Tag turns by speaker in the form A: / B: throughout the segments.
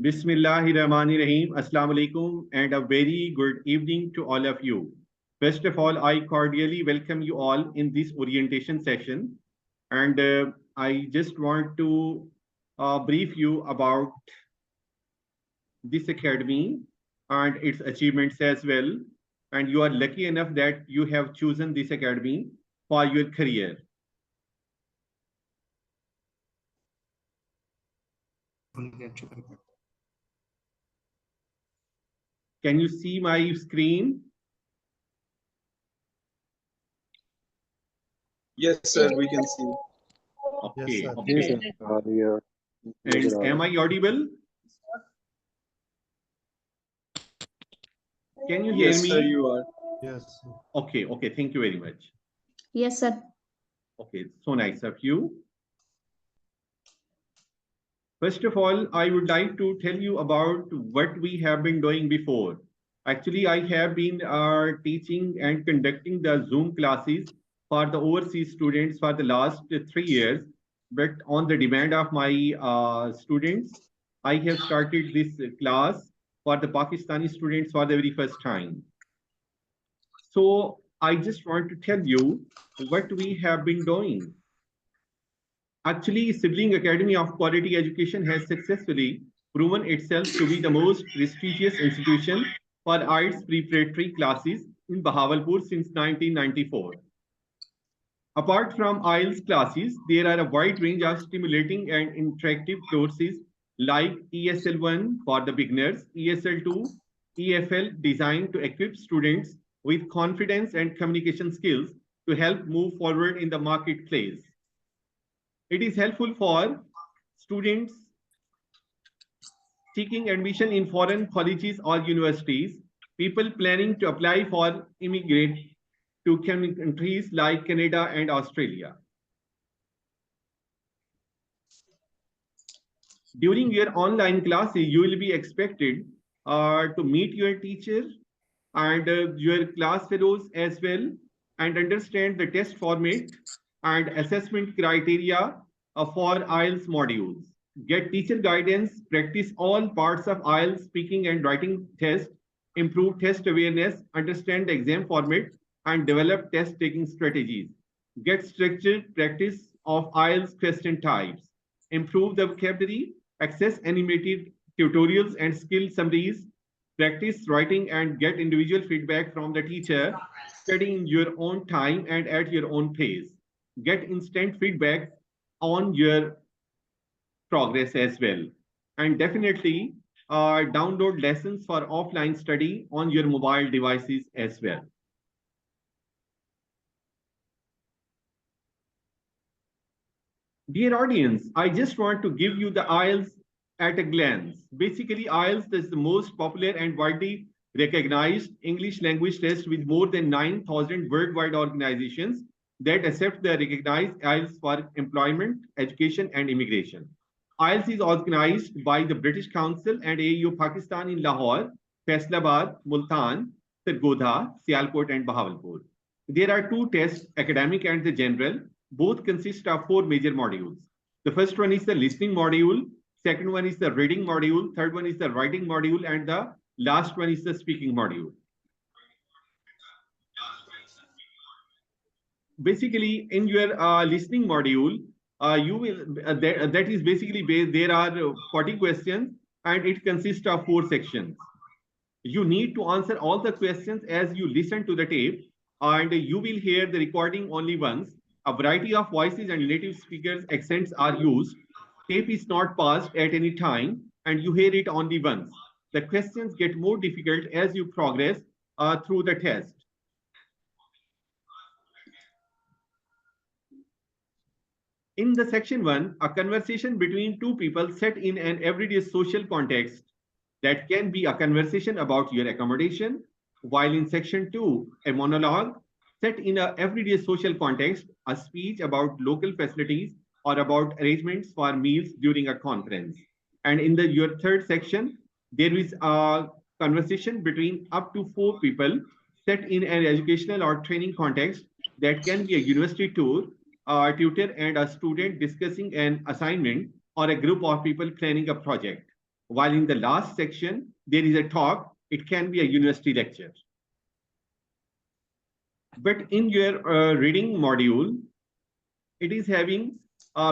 A: Bismillahirrahmanirrahim. Assalamu alaikum and a very good evening to all of you. First of all, I cordially welcome you all in this orientation session. And I just want to brief you about this academy and its achievements as well. And you are lucky enough that you have chosen this academy for your career. Can you see my screen?
B: Yes, sir, we can see.
A: Okay,
C: Yes,
A: okay.
C: Yes,
A: And am I audible? Can you hear
B: Yes,
A: me?
B: sir, you are.
C: Yes.
A: Okay, okay. Thank you very much.
D: Yes, sir.
A: Okay, so nice of you. First of all, I would like to tell you about what we have been doing before. Actually, I have been teaching and conducting the Zoom classes for the overseas students for the last 3 years. But on the demand of my students, I have started this class for the Pakistani students for the very first time. So I just want to tell you what we have been doing. Actually, Sibling Academy of Quality Education has successfully proven itself to be the most prestigious institution for IELTS preparatory classes in Bahawalpur since 1994. Apart from IELTS classes, there are a wide range of stimulating and interactive courses like ESL-1 for the beginners, ESL-2 EFL designed to equip students with confidence and communication skills to help move forward in the marketplace. It is helpful for students seeking admission in foreign colleges or universities, people planning to apply for immigrate to countries like Canada and Australia. During your online classes, you will be expected to meet your teacher and your class fellows as well and understand the test format and assessment criteria for IELTS modules. Get teacher guidance, practice all parts of IELTS speaking and writing test, improve test awareness, understand the exam format, and develop test taking strategies. Get structured practice of IELTS question types. Improve the vocabulary, access animated tutorials and skill summaries, practice writing and get individual feedback from the teacher, study in your own time and at your own pace. Get instant feedback on your progress as well. And definitely download lessons for offline study on your mobile devices as well. Dear audience, I just want to give you the IELTS at a glance. Basically, IELTS is the most popular and widely recognized English language test with more than 9,000 worldwide organizations that accept the recognized IELTS for employment, education, and immigration. IELTS is organized by the British Council and AU Pakistan in Lahore, Faisalabad, Multan, Sargodha, Sialkot, and Bahawalpur. There are two tests, academic and the general. Both consist of 4 major modules. The first one is the listening module, second one is the reading module, third one is the writing module, and the last one is the speaking module. Basically, in your listening module, you will that is basically there are 40 questions and it consists of 4 sections. You need to answer all the questions as you listen to the tape, and you will hear the recording only once. A variety of voices and native speakers' accents are used. Tape is not passed at any time, and you hear it only once. The questions get more difficult as you progress through the test. In the section 1, a conversation between two people set in an everyday social context that can be a conversation about your accommodation, while in section 2, a monologue set in an everyday social context, a speech about local facilities or about arrangements for meals during a conference. And in your third section, there is a conversation between up to 4 people set in an educational or training context that can be a university tour, a tutor and a student discussing an assignment, or a group of people planning a project. while in the last section, there is a talk. It can be a university lecture. But in your reading module, it is having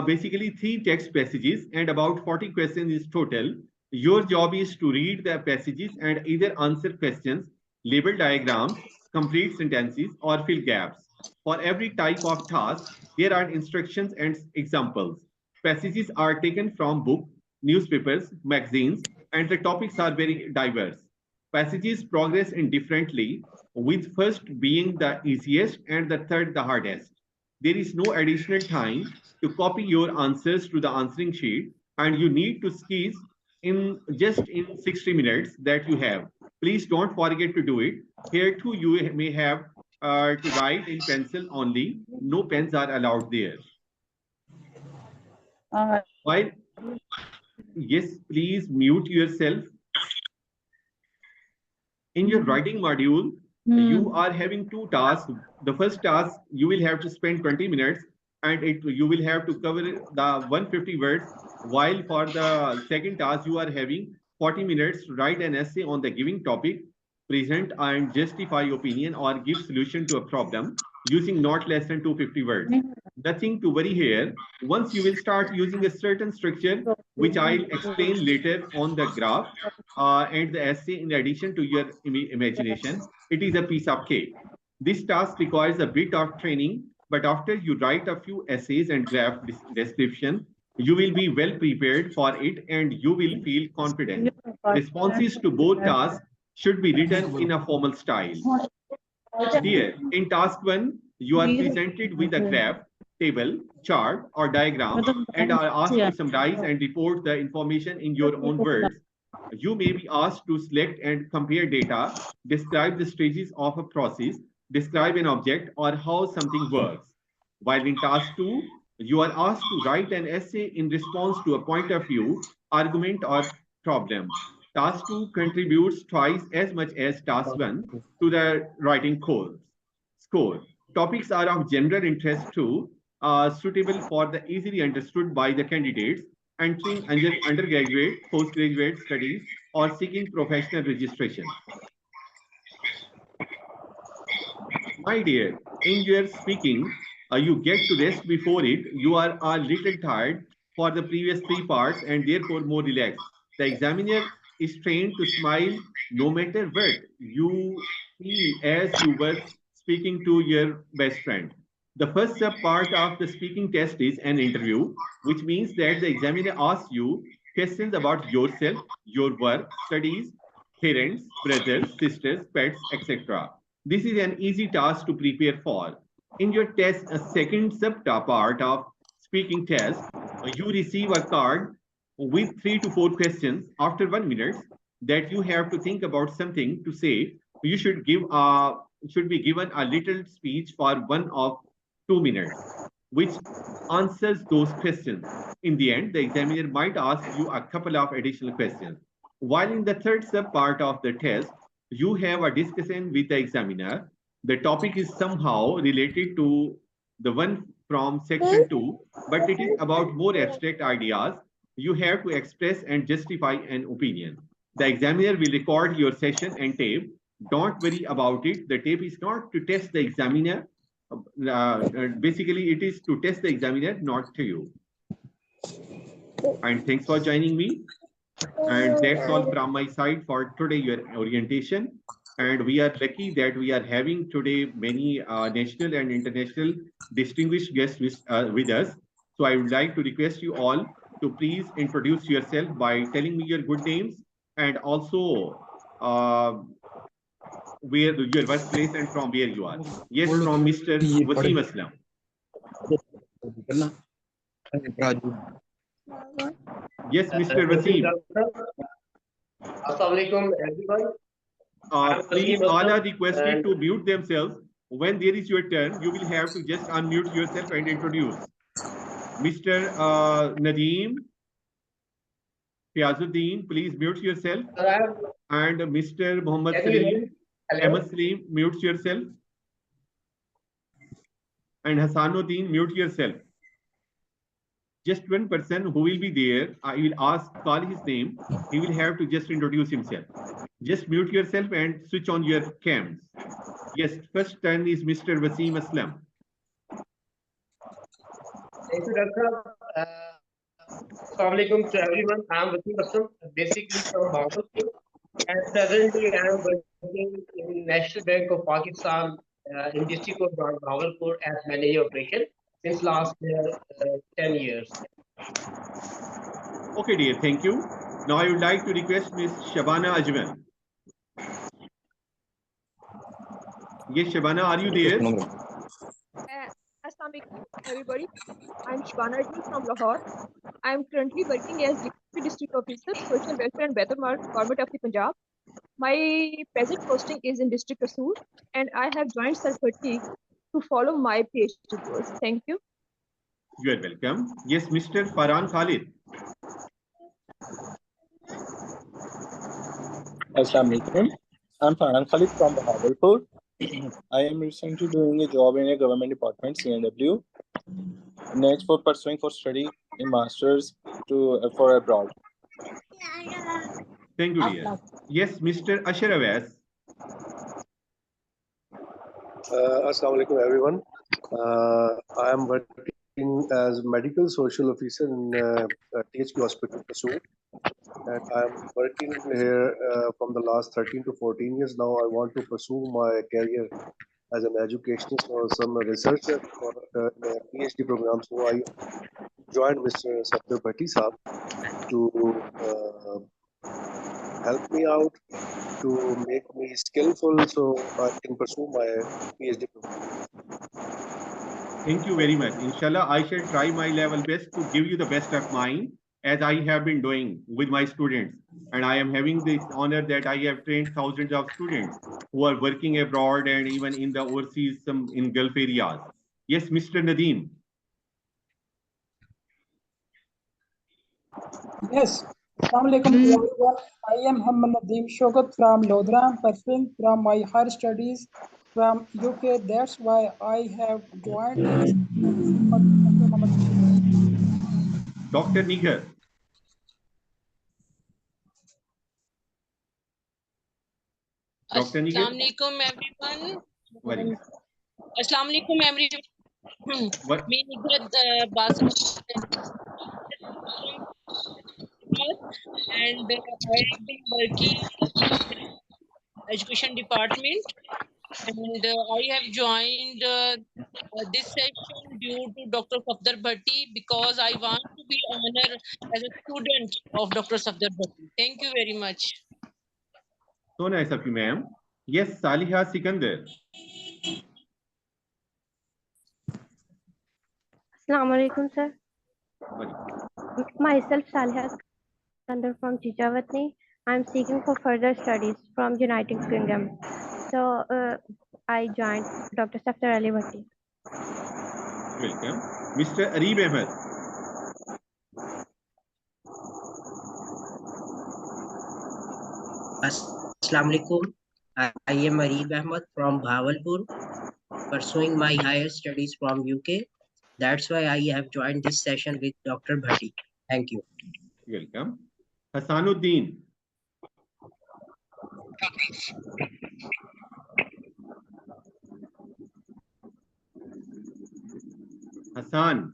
A: basically 3 text passages and about 40 questions is total. Your job is to read the passages and either answer questions, label diagrams, complete sentences, or fill gaps. For every type of task, there are instructions and examples. Passages are taken from books, newspapers, magazines, and the topics are very diverse. Passages progress indifferently, with first being the easiest and the third the hardest. There is no additional time to copy your answers to the answering sheet, and you need to squeeze in just in 60 minutes that you have. Please don't forget to do it. Here too, you may have to write in pencil only. No pens are allowed there. While, yes, please mute yourself. In your writing module, you are having 2 tasks. The first task, you will have to spend 20 minutes and you will have to cover the 150 words, while for the second task, you are having 40 minutes to write an essay on the given topic, present and justify opinion or give solution to a problem using not less than 250 words. Nothing to worry here. Once you will start using a certain structure, which I'll explain later on the graph, and the essay in addition to your imagination, it is a piece of cake. This task requires a bit of training, but after you write a few essays and graph description, you will be well prepared for it and you will feel confident. Responses to both tasks should be written in a formal style. Here, in task 1, you are presented with a graph, table, chart, or diagram, and are asked to summarize and report the information in your own words. You may be asked to select and compare data, describe the stages of a process, describe an object, or how something works. While in task 2, you are asked to write an essay in response to a point of view, argument, or problem. Task 2 contributes twice as much as task 1 to the writing score. Topics are of general interest too, suitable for the easily understood by the candidates entering undergraduate, postgraduate studies, or seeking professional registration. My dear, in your speaking, you get to rest before it. You are a little tired for the previous 3 parts and therefore more relaxed. The examiner is trained to smile no matter what you feel as you were speaking to your best friend. The first sub part of the speaking test is an interview, which means that the examiner asks you questions about yourself, your work, studies, parents, brothers, sisters, pets, etc. This is an easy task to prepare for. In your test, a second sub part of speaking test, you receive a card with 3 to 4 questions after 1 minute that you have to think about something to say. You should be given a little speech for 1 of 2 minutes, which answers those questions. In the end, the examiner might ask you a couple of additional questions. While in the third sub part of the test, you have a discussion with the examiner. The topic is somehow related to the one from section 2, but it is about more abstract ideas. You have to express and justify an opinion. The examiner will record your session and tape. Don't worry about it. The tape is not to test the examiner. Basically, it is to test the examiner, not to you. And thanks for joining me. And that's all from my side for today, your orientation. And we are lucky that we are having today many national and international distinguished guests with us. So I would like to request you all to please introduce yourself by telling me your good names and also where your birthplace and from where you are. Yes, from Mr. Wasim Aslam. Yes, Mr. Wasim.
C: Assalamualaikum everyone.
A: Please, all are requested to mute themselves. When there is your turn, you will have to just unmute yourself and introduce. Mr. Nadeem Fiazuddin, please mute yourself. And Mr. Muhammad Salim, Ahmed Salim, mute yourself. And Hassanuddin, mute yourself. Just one person who will be there. I will call his name. He will have to just introduce himself. Just mute yourself and switch on your cams. Yes, first turn is Mr. Wasim Aslam.
C: Thank you, Doctor. Assalamu alaikum to everyone. I am Wasim Aslam, basically from Bahawalpur. And presently, I am working in National Bank of Pakistan in district of Bahawalpur as manager operation since last 10 years.
A: Okay, dear. Thank you. Now I would like to request Ms. Shabana Ajmal. Yes, Shabana, are you there?
D: Assalamu alaikum, everybody. I'm Shbana Ajmal from Lahore. I'm currently working as Deputy District Officer, Social Welfare and Better Government of the Punjab. My present posting is in District Rasool, and I have joined Sir Bhatti to follow my PhD course. Thank you.
A: You are welcome. Yes, Mr. Farhan Khalid.
B: Assalamu alaikum. I'm Farhan Khalid from Bahawalpur. I am recently doing a job in a government department, CNW. Next for pursuing for study in masters for abroad.
A: Thank you, dear. Yes, Mr. Ashar Awais.
E: Assalamu alaikum, everyone. I am working as medical social officer in THP Hospital, Rasool. And I am working here from the last 13 to 14 years now. I want to pursue my career as an educationist or some researcher for PhD program. So I joined Mr. Sattar Bhatti Saab to help me out, to make me skillful so I can pursue my PhD program.
A: Thank you very much. Inshallah, I shall try my level best to give you the best of mine, as I have been doing with my students. And I am having this honor that I have trained thousands of students who are working abroad and even in the overseas, some in Gulf areas. Yes, Mr. Nadeem.
F: Yes. Assalamu alaikum to everyone. I am Hamad Nadeem Shogat from Lodra. I'm pursuing from my higher studies from UK. That's why I have joined this.
A: Dr. Nigar. Dr. Nigar.
G: Assalamu alaikum, everyone.
A: Very.
G: Assalamu alaikum, everyone.
A: What?
G: Me Nigar Basra and I have been working in education department, and I have joined this session due to Dr. Safdar Bhatti because I want to be honored as a student of Dr. Safdar Bhatti. Thank you very much.
A: So nice of you, ma'am. Yes, Saliha Sikandar.
H: Assalamu alaikum, sir.
A: What?
H: Myself, Saliha Sikandar from Chichavati. I'm seeking for further studies from United Kingdom. So I joined Dr. Safdar Ali Bhatti.
A: Welcome. Mr. Arib Ahmed.
I: Assalamu alaikum. I am Arib Ahmed from Bahawalpur, pursuing my higher studies from UK. That's why I have joined this session with Dr. Bhatti. Thank you.
A: Welcome. Hasanuddin. Hassan.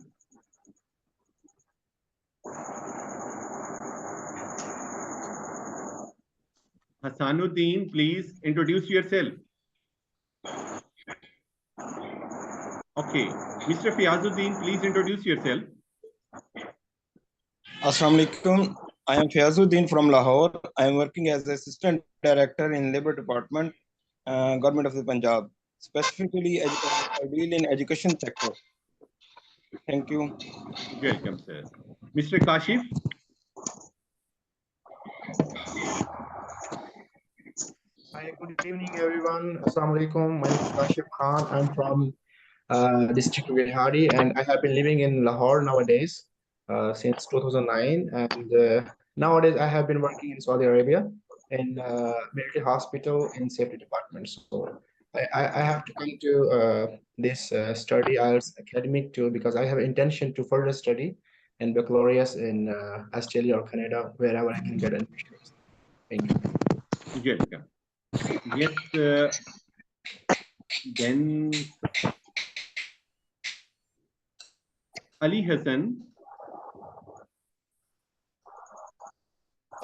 A: Hasanuddin, please introduce yourself. Okay. Mr. Fiazuddin, please introduce yourself.
B: Assalamu alaikum. I am Fiazuddin from Lahore. I am working as Assistant Director in Labour Department, Government of the Punjab. Specifically, I deal in education sector. Thank you.
A: Welcome, sir. Mr. Kashif.
J: Hi, good evening, everyone. Assalamu alaikum. My name is Kashif Khan. I'm from district Bihari, and I have been living in Lahore nowadays since 2009. And nowadays, I have been working in Saudi Arabia in military hospital in safety department. So I have to come to this study IELTS academic too because I have intention to further study and baccalaureate in Australia or Canada, wherever I can get admissions. Thank you.
A: Welcome. Yes, then Ali Hassan.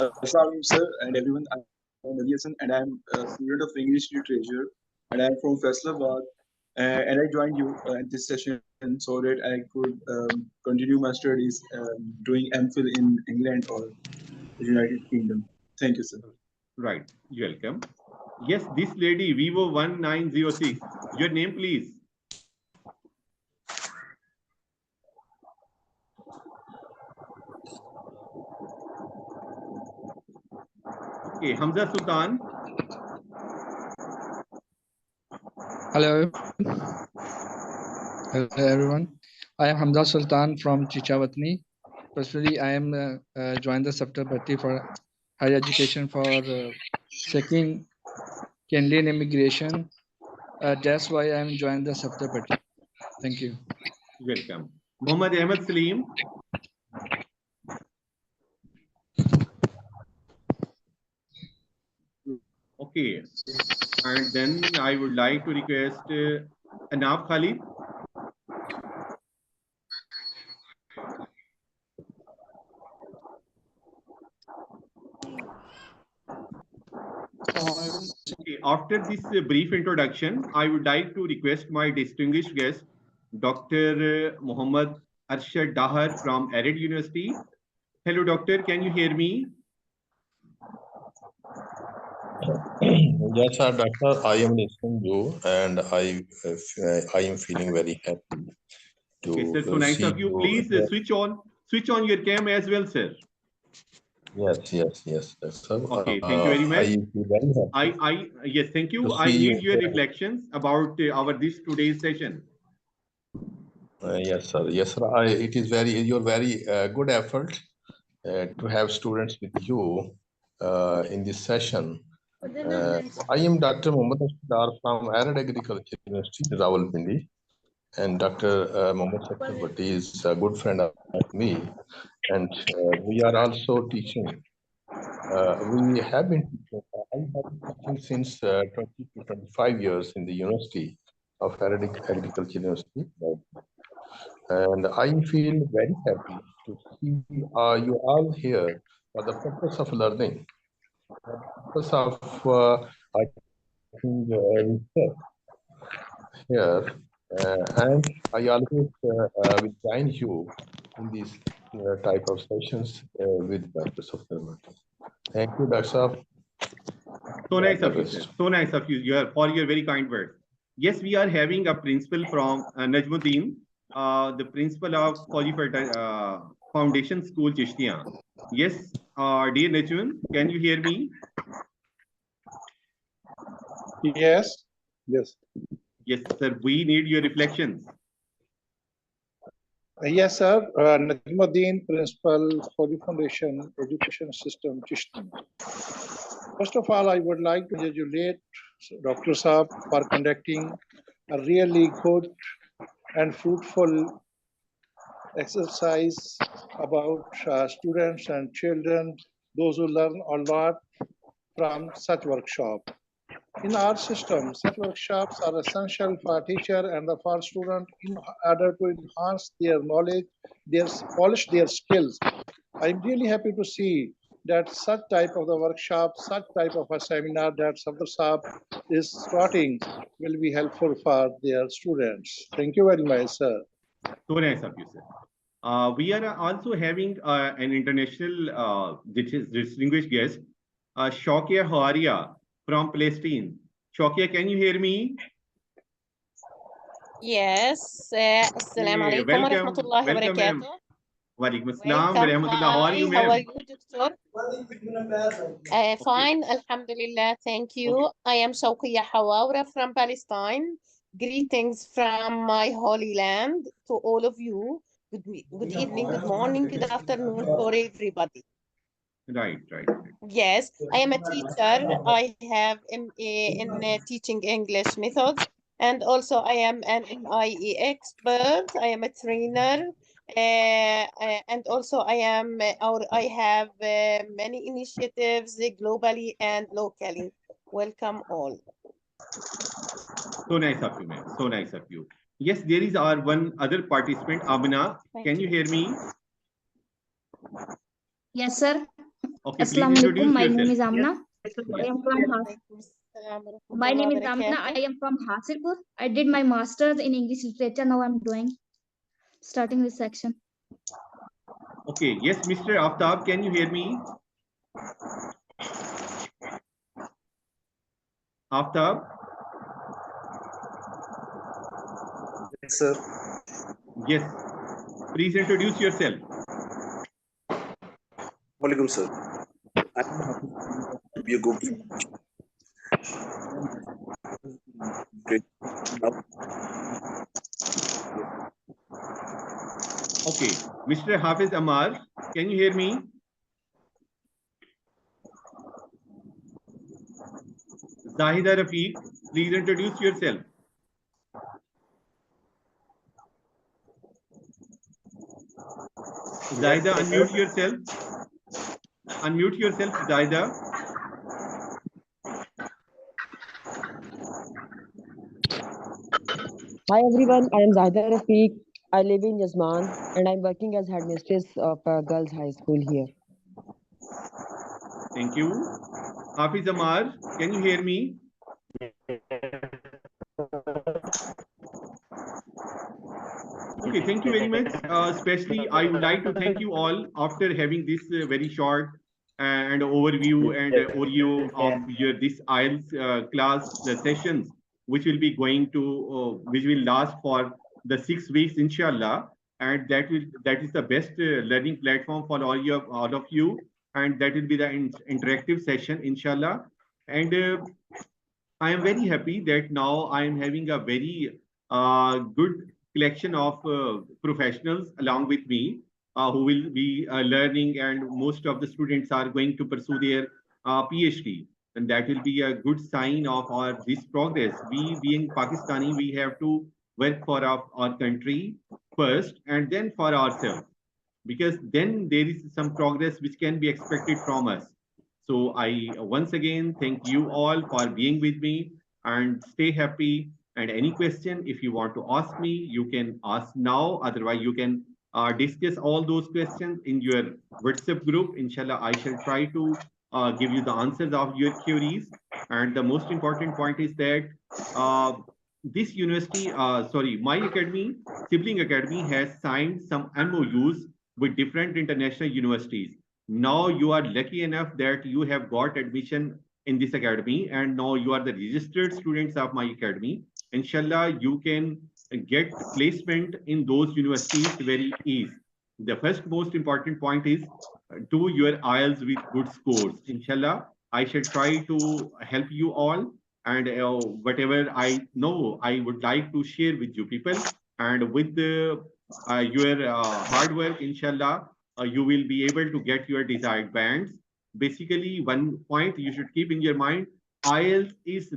K: Assalamualaikum, sir, and everyone. I'm Ali Hassan, and I'm a student of English literature, and I'm from Faisalabad. And I joined you at this session so that I could continue my studies doing MPhil in England or the United Kingdom. Thank you, sir.
A: Right, you're welcome. Yes, this lady, Vivo 1906. Your name, please. Okay, Hamza Sultan.
L: Hello. Hello, everyone. I am Hamza Sultan from Chichawatni. Personally, I am joined the Saptar Bhatti for higher education for checking Canadian immigration. That's why I am joined the Saptar Bhatti. Thank you.
A: Welcome. Muhammad Ahmed Salim. Okay, and then I would like to request Anab Khalid. Okay, after this brief introduction, I would like to request my distinguished guest, Dr. Muhammad Arshad Dahar from Arid University. Hello, doctor. Can you hear me?
M: Yes, sir, doctor. I am listening to you, and I am feeling very happy to
A: okay, sir. So nice
M: see
A: of you. Please switch on your cam as well, sir.
M: Yes, sir.
A: Okay, thank you very much.
M: I feel very happy.
A: Yes, thank you. I
M: see
A: need
M: you.
A: your reflections about this today's session.
M: Yes, sir. Yes, sir. It is your very good effort to have students with you in this session. I am Dr. Muhammad Ashtar from Arid Agriculture University, Rawalpindi, and Dr. Muhammad Saktar Bhatti is a good friend of me, and we are also teaching. We have been teaching. I have been teaching since 20 to 25 years in the University of Arid Agriculture University, and I feel very happy to see you all here for the purpose of learning. Purpose of I think research here, and I always will join you in these type of sessions with purpose of learning. Thank you, Dr.
A: So nice of you, sir. So nice of you. For your very kind words. Yes, we are having a principal from Najmuddin, the principal of Qualified Foundation School, Chishtiya. Yes, dear Najmun, can you hear me?
E: Yes. Yes.
A: Yes, sir. We need your reflections.
E: Yes, sir. Najmuddin, Principal for the Foundation Education System, Chishti. First of all, I would like to congratulate Dr. Saab for conducting a really good and fruitful exercise about students and children, those who learn a lot from such workshop. In our system, such workshops are essential for teacher and for student in order to enhance their knowledge, polish their skills. I'm really happy to see that such type of the workshop, such type of a seminar that Sabdar Saab is starting will be helpful for their students. Thank you very much, sir.
A: So nice of you, sir. We are also having an international distinguished guest, Shaukia Hawaria from Palestine. Shaukia, can you hear me?
N: Yes. Assalamu alaikum wa rahmatullahi wa barakatuh.
A: Walaikum assalam wa rahmatullah. How are you, ma'am?
N: How are you, doctor? Fine, alhamdulillah, thank you. I am Shaukia Hawawra from Palestine. Greetings from my holy land to all of you. Good evening, good morning, good afternoon for everybody.
A: Right.
N: Yes, I am a teacher. I have MA in teaching English methods, and also I am an MIE expert. I am a trainer And also I have many initiatives globally and locally. Welcome all.
A: So nice of you, ma'am. So nice of you. Yes, there is our one other participant, Amna. Can you hear me?
O: Yes, sir.
A: Okay, please
O: Assalamu alaikum.
A: introduce
O: My name
A: yourself.
O: is Amna.
A: Yes.
O: My name is Amna. I am from Hasilpur. I did my master's in English literature. Now I'm starting this section.
A: Okay, yes, Mr. Aftab, can you hear me? Aftab?
P: Yes, sir.
A: Yes. Please introduce yourself.
P: Welcome, sir. I'm to be a good. Great.
A: Okay, Mr. Hafiz Amar, can you hear me? Zahida Rafiq, please introduce yourself. Zahida, unmute yourself. Unmute yourself, Zahida.
Q: Hi everyone, I am Zahida Rafiq. I live in Yazman and I'm working as headmistress of a girls' high school here.
A: Thank you. Hafiz Amar, can you hear me? Okay, thank you very much. Especially, I would like to thank you all after having this very short and overview and overview of your this IELTS class sessions, which will be going to which will last for the 6 weeks, inshallah. And that is the best learning platform for all of you, and that will be the interactive session, inshallah. And I am very happy that now I am having a very good collection of professionals along with me who will be learning, and most of the students are going to pursue their PhD. And that will be a good sign of this progress. We being Pakistani, we have to work for our country first and then for ourselves, because then there is some progress which can be expected from us. So I once again thank you all for being with me, and stay happy. And any question, if you want to ask me, you can ask now. Otherwise, you can discuss all those questions in your WhatsApp group. Inshallah, I shall try to give you the answers of your queries. And the most important point is that this university, my academy, Sibling Academy, has signed some MOUs with different international universities. Now you are lucky enough that you have got admission in this academy, and now you are the registered students of my academy. Inshallah, you can get placement in those universities very easy. The first most important point is do your IELTS with good scores. Inshallah, I shall try to help you all, and whatever I know, I would like to share with you people. And with your hard work, inshallah, you will be able to get your desired bands. Basically, one point you should keep in your mind, IELTS is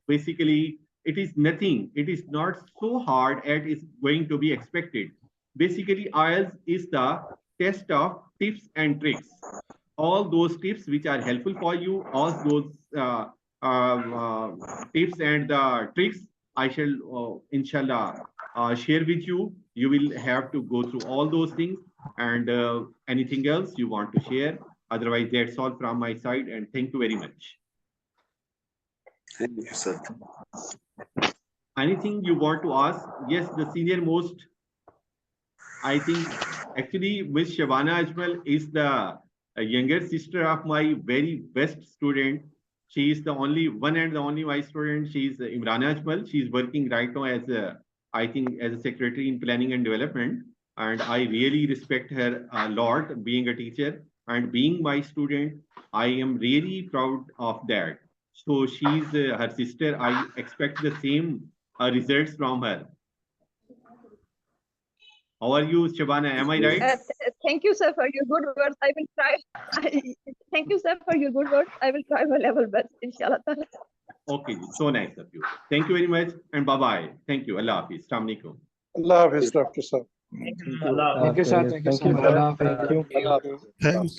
A: basically, it is nothing. It is not so hard as is going to be expected. Basically, IELTS is the test of tips and tricks. All those tips which are helpful for you, all those tips and the tricks, I shall, inshallah, share with you. You will have to go through all those things, and anything else you want to share. Otherwise, that's all from my side, and thank you very much.
P: Thank you, sir.
A: Anything you want to ask? Yes, the senior most, I think, actually, Miss Shabana Ajmal is the younger sister of my very best student. She is the only one and the only my student. She is Imrana Ajmal. She is working right now as I think, as a secretary in planning and development. And I really respect her a lot, being a teacher and being my student. I am really proud of that. So she's her sister. I expect the same results from her. How are you, Shabana? Am I right?
D: Thank you, sir, for your good words. I will try. Thank you, sir, for your good words. I will try my level best, inshallah.
A: Okay, so nice of you. Thank you very much, and bye-bye. Thank you. Allah Hafiz. Assalamu alaikum.
E: Allah Hafiz, Dr. Sir.
C: Thank you. Allah Hafiz.
L: Okay, sir. Thank you so much. Allah Hafiz.
E: Allah Hafiz.
R: Thanks.